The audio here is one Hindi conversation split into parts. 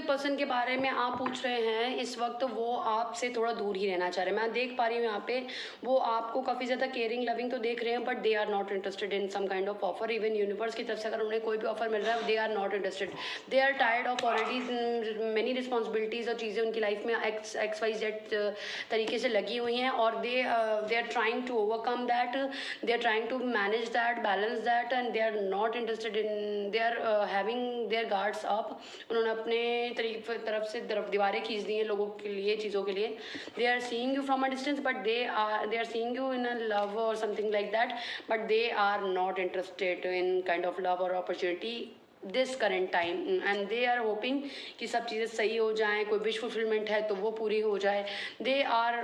पर्सन के बारे में आप पूछ रहे हैं इस वक्त, वो आपसे थोड़ा दूर ही रहना चाह रहे हैं। मैं देख पा रही हूँ यहाँ पे वो आपको काफ़ी ज़्यादा केयरिंग लविंग तो देख रहे हैं, but they are not interested in some kind of offer. Even universe की तरफ से अगर उन्हें कोई भी ऑफर मिल रहा है, they are not interested. They are tired of already many responsibilities और चीज़ें उनकी लाइफ में एक्स वाई जेड तरीके से लगी हुई हैं, और they are trying to overcome that, they are trying to manage that, balance that, and they are not interested in, they are having their guards up. उन्होंने अपने तरफ से दीवारें खींच दी हैं लोगों के लिए, चीज़ों के लिए। They are seeing you from a distance, but they are seeing you in a love or something like that, but they are not interested in kind of love or opportunity this current time, and they are hoping कि सब चीज़ें सही हो जाएं, कोई विश फुलफिलमेंट है तो वो पूरी हो जाए। They are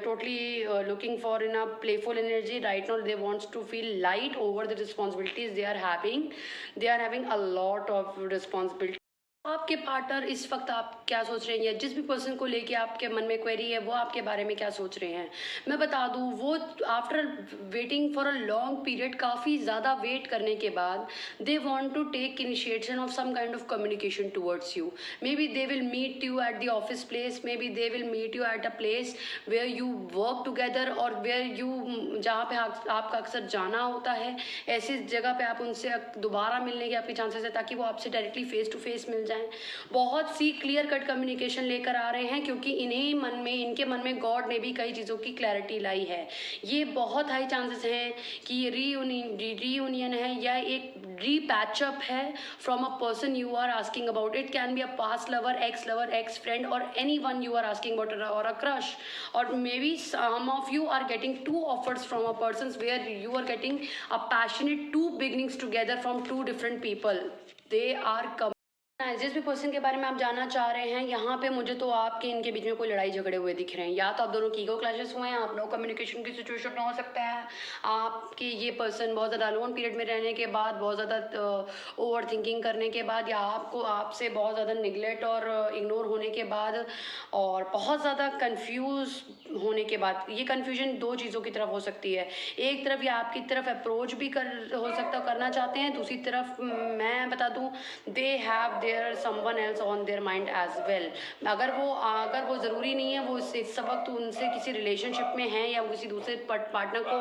totally looking for in a playful energy right now. They wants to feel light over the responsibilities they are having. They are having a lot of responsibility. आपके पार्टनर इस वक्त आप क्या सोच रहे हैं, या जिस भी पर्सन को लेके आपके मन में क्वेरी है वो आपके बारे में क्या सोच रहे हैं? मैं बता दूं, वो after waiting for a long period, काफ़ी ज़्यादा वेट करने के बाद, they want to take initiation of some kind of communication towards you. Maybe they will meet you at the office place, maybe they will meet you at a place where you work together, और वेयर यू, जहाँ पे आपका अक्सर जाना होता है, ऐसी जगह पे आप उनसे दोबारा मिलने के आपके चांसेस है, ताकि वो आपसे डायरेक्टली फेस टू फेस मिल जाए। बहुत सी क्लियर कट कम्युनिकेशन लेकर आ रहे हैं, क्योंकि इनके मन में गॉड ने भी कई चीज़ों की क्लैरिटी लाई है। ये बहुत हाई चांसेस हैं कि ये रीयूनियन है, या एक रीपैचअप है from a person you are asking about. It can be a past lover, ex friend, और anyone you are asking about, और अ क्रश, और maybe some of you are getting to offers from a person where you are getting a passionate to beginnings together from two different people. They are जिस भी पर्सन के बारे में आप जानना चाह रहे हैं, यहाँ पे मुझे तो आपके इनके बीच में कोई लड़ाई झगड़े हुए दिख रहे हैं। या तो आप दोनों की ईगो क्लैशेस हुए हैं, आप नो कम्युनिकेशन की सिचुएशन हो सकता है, आपके ये पर्सन बहुत ज़्यादा लोन पीरियड में रहने के बाद, बहुत ज़्यादा ओवर थिंकिंग करने के बाद, या आपको आपसे बहुत ज़्यादा निगलेक्ट और इग्नोर होने के बाद, और बहुत ज़्यादा कन्फ्यूज़ होने के बाद। ये कन्फ्यूजन दो चीज़ों की तरफ हो सकती है। एक तरफ ये आपकी तरफ अप्रोच भी हो सकता करना चाहते हैं, दूसरी तरफ मैं बता दूं, they have their someone else on their mind as well. अगर वो ज़रूरी नहीं है वो इस वक्त उनसे किसी रिलेशनशिप में हैं, या किसी दूसरे पार्टनर को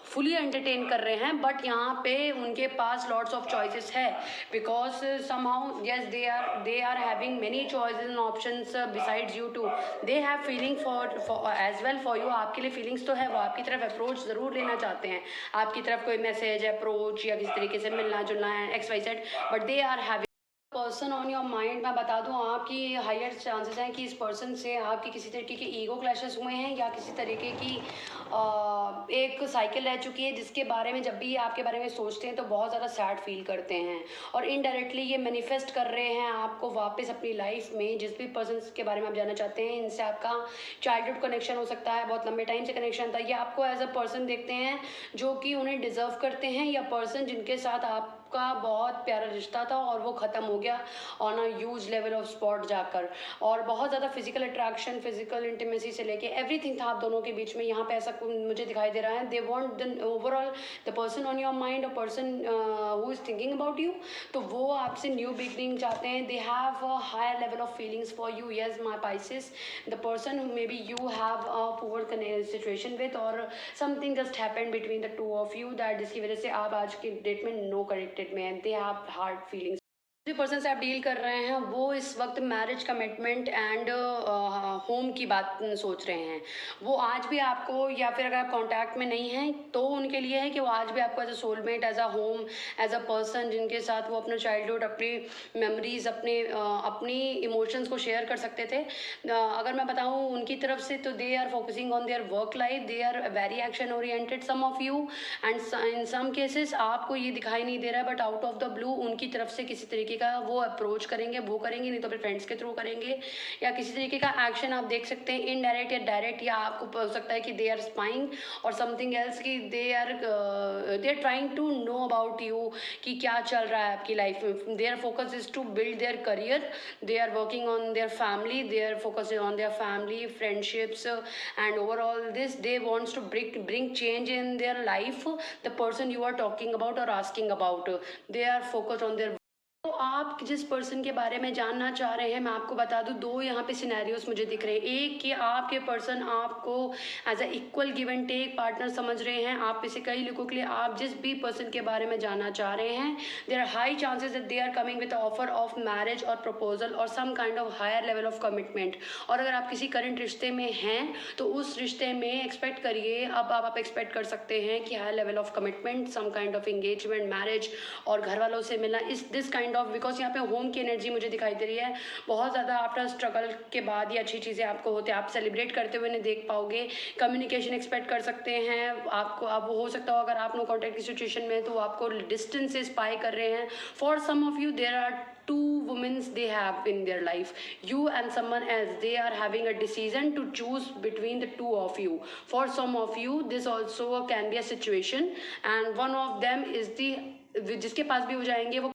फुली एंटरटेन कर रहे हैं, बट यहाँ पे उनके पास लॉट्स ऑफ चॉइसेस है, because somehow yes they are having many choices and options besides you too. They have feeling for as well for you. आपके लिए फीलिंग्स तो है, वो आपकी तरफ अप्रोच ज़रूर लेना चाहते हैं, आपकी तरफ कोई मैसेज अप्रोच या किसी तरीके से मिलना जुलना है, X Y Z, but they are having person on your mind. मैं बता दूं, आपकी हायर चांसेस हैं कि इस पर्सन से आपकी किसी तरीके के ईगो क्लैशेस हुए हैं, या किसी तरीके की एक साइकिल रह चुकी है, जिसके बारे में जब भी आपके बारे में सोचते हैं तो बहुत ज़्यादा सैड फील करते हैं, और इनडायरेक्टली ये मैनिफेस्ट कर रहे हैं आपको वापस अपनी लाइफ में। जिस भी पर्सन के बारे में आप जानना चाहते हैं, इनसे आपका चाइल्डहुड कनेक्शन हो सकता है, बहुत लंबे टाइम से कनेक्शन था, ये आपको एज अ पर्सन देखते हैं जो कि उन्हें डिजर्व करते हैं, या पर्सन जिनके साथ आपका बहुत प्यारा रिश्ता था और वो ख़त्म हो गया on a huge level of spot जाकर, और बहुत ज़्यादा फिजिकल अट्रैक्शन, फिजिकल इंटीमेसी से लेके एवरीथिंग था आप दोनों के बीच में। यहाँ पे ऐसा मुझे दिखाई दे रहा है, they want the overall the person on your mind, a person who is thinking about you, तो वो आपसे न्यू बिगनिंग चाहते हैं। They have a higher level of feelings for you. Yes my Pisces, the person maybe you have a poor situation with, और something just happened between the two of you, that जिसकी वजह से आप आज के डेट में नो कनेक्टेड में हैं। They have hard feelings. जो पर्सन से आप डील कर रहे हैं वो इस वक्त मैरिज कमिटमेंट एंड होम की बात सोच रहे हैं। वो आज भी आपको, या फिर अगर आप कांटेक्ट में नहीं हैं तो उनके लिए है कि वो आज भी आपको as a soulmate, as a home, as a person जिनके साथ वो अपना चाइल्डहुड, अपनी मेमोरीज, अपनी इमोशंस को शेयर कर सकते थे। अगर मैं बताऊं उनकी तरफ से, तो they are focusing on their work life, they are very action oriented some of you, and in some cases आपको ये दिखाई नहीं दे रहा है, but out of the blue उनकी तरफ से किसी तरीके का वो अप्रोच करेंगे, वो करेंगे, नहीं तो फिर फ्रेंड्स के थ्रू करेंगे, या किसी तरीके का एक्शन आप देख सकते हैं, इनडायरेक्ट या डायरेक्ट, या आपको हो सकता है कि दे आर स्पाइंग और समथिंग एल्स, कि they are trying to know about you कि क्या चल रहा है आपकी लाइफ में। Their focus is to build their career, they are working on their family, they are focus on their family friendships, and overall this they wants to bring change in their life, the person you are talking about or asking about, they are focused on their। तो आप जिस पर्सन के बारे में जानना चाह रहे हैं, मैं आपको बता दूं, दो यहाँ पे सिनेरियोस मुझे दिख रहे हैं। एक कि आपके पर्सन आपको as a equal give and take partner समझ रहे हैं। आप में से कई लोगों के लिए आप जिस भी पर्सन के बारे में जानना चाह रहे हैं, there are high chances that they are coming with offer of marriage और प्रपोजल और some kind of higher level of commitment. और अगर आप किसी करंट रिश्ते में हैं तो उस रिश्ते में एक्सपेक्ट करिए, अब आप एक्सपेक्ट कर सकते हैं कि high level of commitment, some kind of engagement, marriage और घर वालों से मिलना, इस दिस काइंड ऑफ, बिकॉज यहाँ पे होम की एनर्जी मुझे दिखाई दे रही है। बहुत ज़्यादा आफ्टर स्ट्रगल के बाद ये अच्छी चीज़ें आपको होते हैं, आप सेलिब्रेट करते हुए नहीं देख पाओगे। कम्युनिकेशन एक्सपेक्ट कर सकते हैं आपको, अब वो हो सकता हो अगर आप नो कॉन्टैक्ट की सिचुएशन में तो आपको डिस्टेंस से स्पाई कर रहे हैं। For some of you there are two women they have in their life, you and someone else, they are having a decision to choose between the two of you. For some of you this also can be a situation and one of them is the, जिसके पास भी हो जाएंगे वो